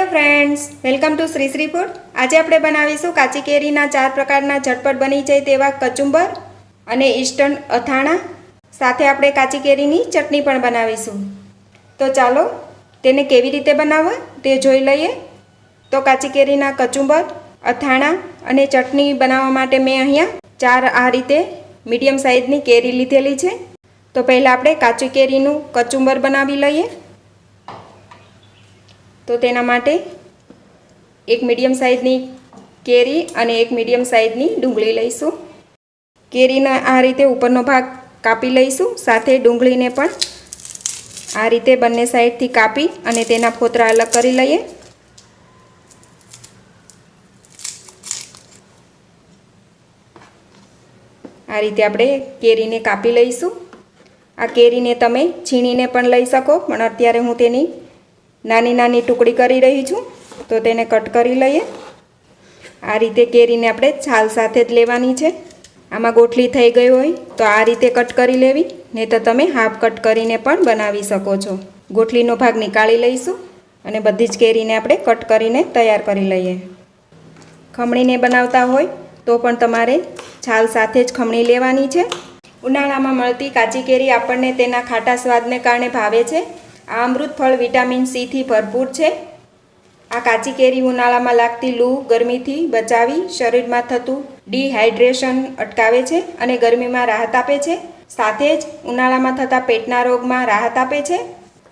Hello friends, welcome to srisrifood. આજે આપણે બનાવીશું કાચી કેરીના 4 પ્રકારના ઝટપટ બની જાય તેવા કચુંબર અને ઇન્સ્ટન્ટ અથાણા. સાથે આપણે કાચી કેરીની ચટણી પણ બનાવીશું. તો ચાલો તેને કેવી રીતે બનાવવા તે જોઈ લઈએ. તો કાચી કેરીના કચુંબર, અથાણા અને ચટણી બનાવવા માટે મેં અહીંયા 4 આ રીતે મીડિયમ સાઇઝની કેરી લીધેલી છે. તો પહેલાં આપણે કાચી કેરીનું કચુંબર બનાવી લઈએ. તો તેના માટે એક મીડિયમ સાઇઝની કેરી અને એક મીડિયમ સાઇઝની ડુંગળી લઈશું. કેરીનો આ રીતે ઉપરનો ભાગ કાપી લઈશું. સાથે ડુંગળીને પણ આ રીતે બંને સાઈડથી કાપી અને તેના ફોતરા અલગ કરી લઈએ. આ રીતે આપણે કેરીને કાપી લઈશું. આ કેરીને તમે છીણીને પણ લઈ શકો, પણ અત્યારે હું તેની નાની નાની ટુકડી કરી રહી છું. તો તેને કટ કરી લઈએ. આ રીતે કેરીને આપણે છાલ સાથે જ લેવાની છે. આમાં ગોઠલી થઈ ગઈ હોય તો આ રીતે કટ કરી લેવી, નહીં તો તમે હાફ કટ કરીને પણ બનાવી શકો છો. ગોઠલીનો ભાગ નીકાળી લઈશું અને બધી જ કેરીને આપણે કટ કરીને તૈયાર કરી લઈએ. ખમણીને બનાવતા હોય તો પણ તમારે છાલ સાથે જ ખમણી લેવાની છે. ઉનાળામાં મળતી કાચી કેરી આપણને તેના ખાટા સ્વાદને કારણે ભાવે છે. આ અમૃત ફળ વિટામિન સીથી ભરપૂર છે. આ કાચી કેરી ઉનાળામાં લાગતી લૂ ગરમીથી બચાવી શરીરમાં થતું ડિહાઇડ્રેશન અટકાવે છે અને ગરમીમાં રાહત આપે છે. સાથે જ ઉનાળામાં થતા પેટના રોગમાં રાહત આપે છે.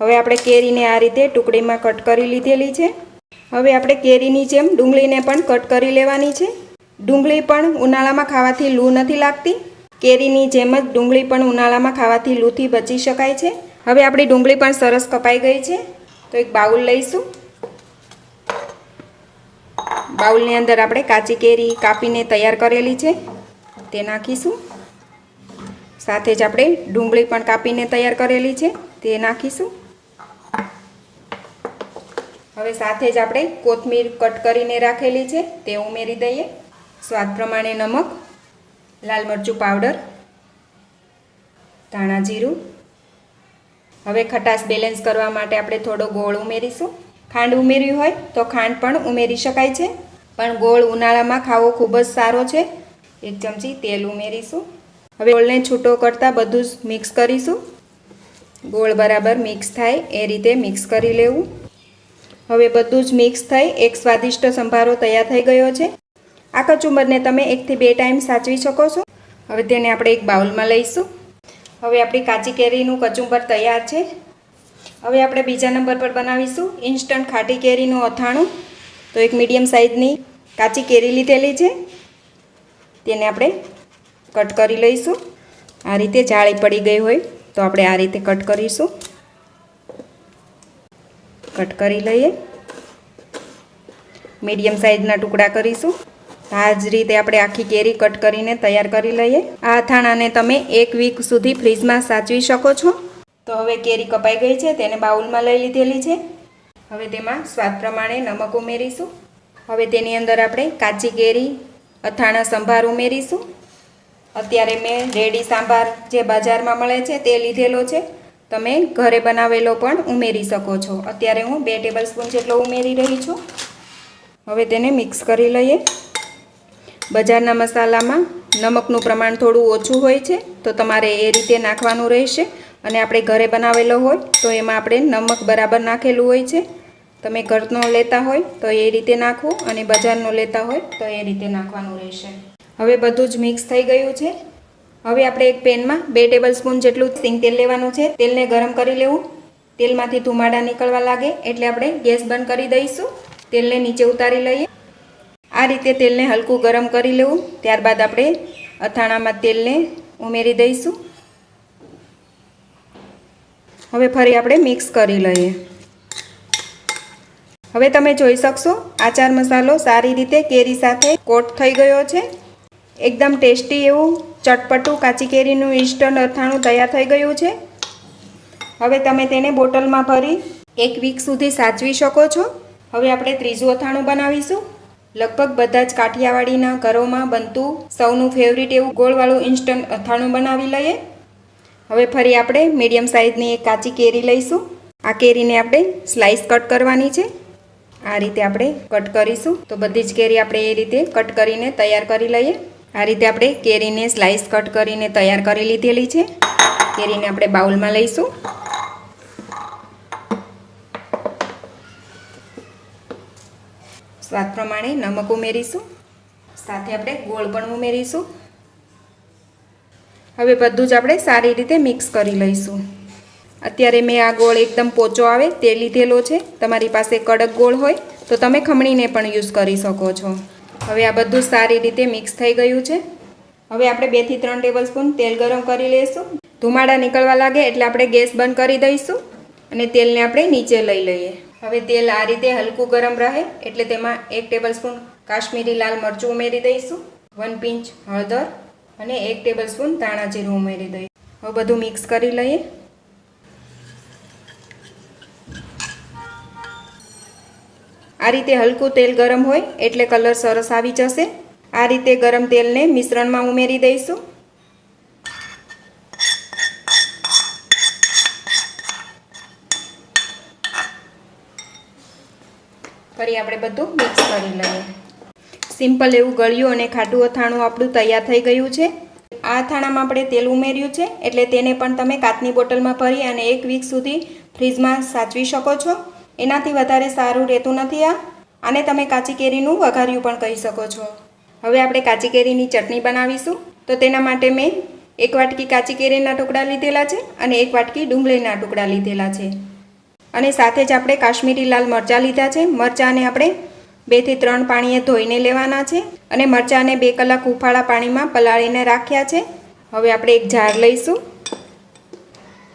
હવે આપણે કેરીને આ રીતે ટુકડીમાં કટ કરી લીધેલી છે. હવે આપણે કેરીની જેમ ડુંગળીને પણ કટ કરી લેવાની છે. ડુંગળી પણ ઉનાળામાં ખાવાથી લૂ નથી લાગતી. કેરીની જેમ જ ડુંગળી પણ ઉનાળામાં ખાવાથી લૂથી બચી શકાય છે. હવે આપણી ડુંગળી પણ સરસ કપાઈ ગઈ છે. તો એક બાઉલ લઈશું. બાઉલની અંદર આપણે કાચી કેરી કાપીને તૈયાર કરેલી છે તે નાખીશું. સાથે જ આપણે ડુંગળી પણ કાપીને તૈયાર કરેલી છે તે નાખીશું. હવે સાથે જ આપણે કોથમીર કટ કરીને રાખેલી છે તે ઉમેરી દઈએ. સ્વાદ પ્રમાણે નમક, લાલ મરચું પાવડર, ધાણા જીરું. હવે ખટાશ બેલેન્સ કરવા માટે આપણે થોડો ગોળ ઉમેરીશું. ખાંડ ઉમેરવી હોય તો ખાંડ પણ ઉમેરી શકાય છે, પણ ગોળ ઉનાળામાં ખાવો ખૂબ જ સારો છે. 1 ચમચી તેલ ઉમેરીશું. હવે ગોળને છૂટો કરતાં બધું જ મિક્સ કરીશું. ગોળ બરાબર મિક્સ થાય એ રીતે મિક્સ કરી લેવું. હવે બધું જ મિક્સ થઈ એક સ્વાદિષ્ટ સંભારો તૈયાર થઈ ગયો છે. આ કચુંબરને તમે 1 થી 2 ટાઈમ સાચવી શકો છો. હવે તેને આપણે એક બાઉલમાં લઈશું. હવે આપણી કાચી કેરીનું કચુંબર તૈયાર છે. હવે આપણે બીજા નંબર પર બનાવીશું ઇન્સ્ટન્ટ ખાટી કેરીનું અથાણું. તો એક મીડિયમ સાઇઝની કાચી કેરી લીધેલી છે તેને આપણે કટ કરી લઈશું. આ રીતે જાળી પડી ગઈ હોય તો આપણે આ રીતે કટ કરીશું. કટ કરી લઈએ. મીડિયમ સાઇઝના ટુકડા કરીશું. આ જ રીતે આપણે આખી કેરી કટ કરીને તૈયાર કરી લઈએ. આ અથાણાને તમે 1 વીક સુધી ફ્રીજમાં સાચવી શકો છો. તો હવે કેરી કપાઈ ગઈ છે તેને બાઉલમાં લઈ લીધેલી છે. હવે તેમાં સ્વાદ પ્રમાણે નમક ઉમેરીશું. હવે તેની અંદર આપણે કાચી કેરી અથાણા સંભાર ઉમેરીશું. અત્યારે મેં રેડી સાંભાર જે બજારમાં મળે છે તે લીધેલો છે. તમે ઘરે બનાવેલો પણ ઉમેરી શકો છો. અત્યારે હું 2 ટેબલસ્પૂન જેટલો ઉમેરી રહી છું. હવે તેને મિક્સ કરી લઈએ. બજારના મસાલામાં નમકનું પ્રમાણ થોડું ઓછું હોય છે તો તમારે એ રીતે નાખવાનું રહેશે. અને આપણે ઘરે બનાવેલો હોય તો એમાં આપણે નમક બરાબર નાખેલું હોય છે. તમે ઘરનો લેતા હોય તો એ રીતે નાખવું અને બજારનો લેતા હોય તો એ રીતે નાખવાનું રહેશે. હવે બધું જ મિક્સ થઈ ગયું છે. હવે આપણે એક પેનમાં 2 ટેબલસ્પૂન જેટલું સિંગ તેલ લેવાનું છે. તેલને ગરમ કરી લેવું. તેલમાંથી ધુમાડા નીકળવા લાગે એટલે આપણે ગેસ બંધ કરી દઈશું. તેલને નીચે ઉતારી લઈએ. આ રીતે તેલને હલકું ગરમ કરી લેવું. ત્યારબાદ આપણે અથાણામાં તેલને ઉમેરી દઈશું. હવે ફરી આપણે મિક્સ કરી લઈએ. હવે તમે જોઈ શકશો આચાર મસાલો સારી રીતે કેરી સાથે કોટ થઈ ગયો છે. એકદમ ટેસ્ટી એવું ચટપટું કાચી કેરીનું ઇન્સ્ટન્ટ અથાણું તૈયાર થઈ ગયું છે. હવે તમે તેને બોટલમાં ભરી 1 વીક સુધી સાચવી શકો છો. હવે આપણે ત્રીજું અથાણું બનાવીશું. લગભગ બધા જ કાઠિયાવાડીના ઘરોમાં બનતું સૌનું ફેવરિટ એવું ગોળવાળું ઇન્સ્ટન્ટ અથાણું બનાવી લઈએ. હવે ફરી આપણે મીડિયમ સાઇઝની એક કાચી કેરી લઈશું. આ કેરીને આપણે સ્લાઇસ કટ કરવાની છે. આ રીતે આપણે કટ કરીશું. તો બધી જ કેરી આપણે એ રીતે કટ કરીને તૈયાર કરી લઈએ. આ રીતે આપણે કેરીને સ્લાઇસ કટ કરીને તૈયાર કરી લીધેલી છે. કેરીને આપણે બાઉલમાં લઈશું. સ્વાદ પ્રમાણે નમક ઉમેરીશું. સાથે આપણે ગોળ પણ ઉમેરીશું. હવે બધું જ આપણે સારી રીતે મિક્સ કરી લઈશું. અત્યારે મેં આ ગોળ એકદમ પોચો આવે તે લીધેલો છે. તમારી પાસે કડક ગોળ હોય તો તમે ખમણીને પણ યુઝ કરી શકો છો. હવે આ બધું સારી રીતે મિક્સ થઈ ગયું છે. હવે આપણે 2 થી 3 ટેબલસ્પૂન તેલ ગરમ કરી લઈશું. ધુમાડા નીકળવા લાગે એટલે આપણે ગેસ બંધ કરી દઈશું અને તેલને આપણે નીચે લઈ લઈએ. હવે તેલ આ રીતે હલકું ગરમ રહે એટલે તેમાં 1 ટેબલસ્પૂન કાશ્મીરી લાલ મરચું ઉમેરી દઈશું, 1 પિંચ હળદર અને 1 ટેબલસ્પૂન ધાણા જીરું ઉમેરી દઈશું. હવે બધું મિક્સ કરી લઈએ. આ રીતે હલકું તેલ ગરમ હોય એટલે કલર સરસ આવી જશે. આ રીતે ગરમ તેલને મિશ્રણમાં ઉમેરી દઈશું. ફરી આપણે બધું મિક્સ કરી લઈએ. સિમ્પલ એવું ગળ્યું અને ખાટું અથાણું આપણું તૈયાર થઈ ગયું છે. આ અથાણામાં આપણે તેલ ઉમેર્યું છે એટલે તેને પણ તમે કાચની બોટલમાં ભરી અને 1 વીક સુધી ફ્રીજમાં સાચવી શકો છો. એનાથી વધારે સારું રહેતું નથી. આને તમે કાચી કેરીનું વઘાર્યું પણ કહી શકો છો. હવે આપણે કાચી કેરીની ચટણી બનાવીશું. તો તેના માટે મેં 1 વાટકી કાચી કેરીના ટુકડા લીધેલા છે અને 1 વાટકી ડુંગળીના ટુકડા લીધેલા છે અને સાથે જ આપણે કાશ્મીરી લાલ મરચાં લીધા છે. મરચાંને આપણે 2 થી 3 પાણીએ ધોઈને લેવાના છે અને મરચાંને 2 કલાક હુંફાળા પાણીમાં પલાળીને રાખ્યા છે. હવે આપણે એક જાર લઈશું.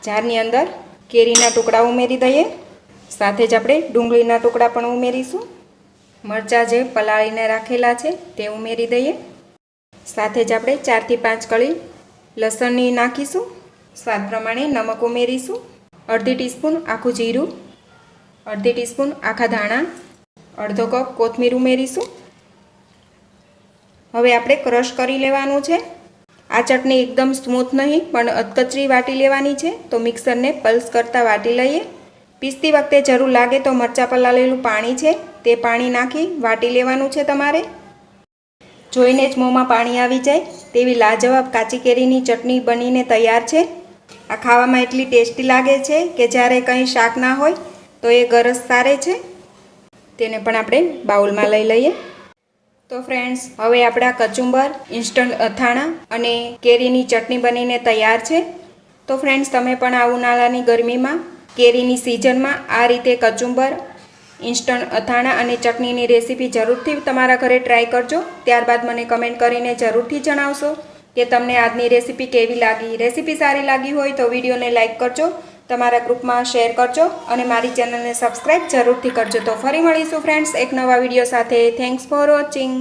જારની અંદર કેરીના ટુકડા ઉમેરી દઈએ. સાથે જ આપણે ડુંગળીના ટુકડા પણ ઉમેરીશું. મરચાં જે પલાળીને રાખેલા છે તે ઉમેરી દઈએ. સાથે જ આપણે 4 થી 5 કળી લસણની નાખીશું. સ્વાદ પ્રમાણે નમક ઉમેરીશું. અડધી ટીસ્પૂન આખું જીરું, અડધી ટીસ્પૂન આખા ધાણા, અડધો કપ કોથમીર ઉમેરીશું. હવે આપણે ક્રશ કરી લેવાનું છે. આ ચટણી એકદમ સ્મૂથ નહીં પણ અધકચરી વાટી લેવાની છે. તો મિક્સરને પલ્સ કરતાં વાટી લઈએ. પીસતી વખતે જરૂર લાગે તો મરચાં પલાળેલું પાણી છે તે પાણી નાખી વાટી લેવાનું છે તમારે. જોઈને જ મોંમાં પાણી આવી જાય તેવી લાજવાબ કાચી કેરીની ચટણી બનીને તૈયાર છે. આ ખાવામાં એટલી ટેસ્ટી લાગે છે કે જ્યારે કંઈ શાક ના હોય તો એ ગરજ સારે છે. તેને પણ આપણે બાઉલમાં લઈ લઈએ. તો ફ્રેન્ડ્સ, હવે આપણા કચુંબર, ઇન્સ્ટન્ટ અથાણા અને કેરીની ચટણી બનીને તૈયાર છે. તો ફ્રેન્ડ્સ, તમે પણ આ ઉનાળાની ગરમીમાં કેરીની સિઝનમાં આ રીતે કચુંબર, ઇન્સ્ટન્ટ અથાણા અને ચટણીની રેસીપી જરૂરથી તમારા ઘરે ટ્રાય કરજો. ત્યારબાદ મને કમેન્ટ કરીને જરૂરથી જણાવશો કે તમને આજની રેસીપી કેવી લાગી. રેસીપી સારી લાગી હોય તો વિડીયોને લાઇક કરજો, તમારા ગ્રુપમાં શેર કરજો અને મારી ચેનલને સબસ્ક્રાઈબ જરૂરથી કરજો. તો ફરી મળીશું ફ્રેન્ડ્સ એક નવા વિડીયો સાથે. Thanks for watching.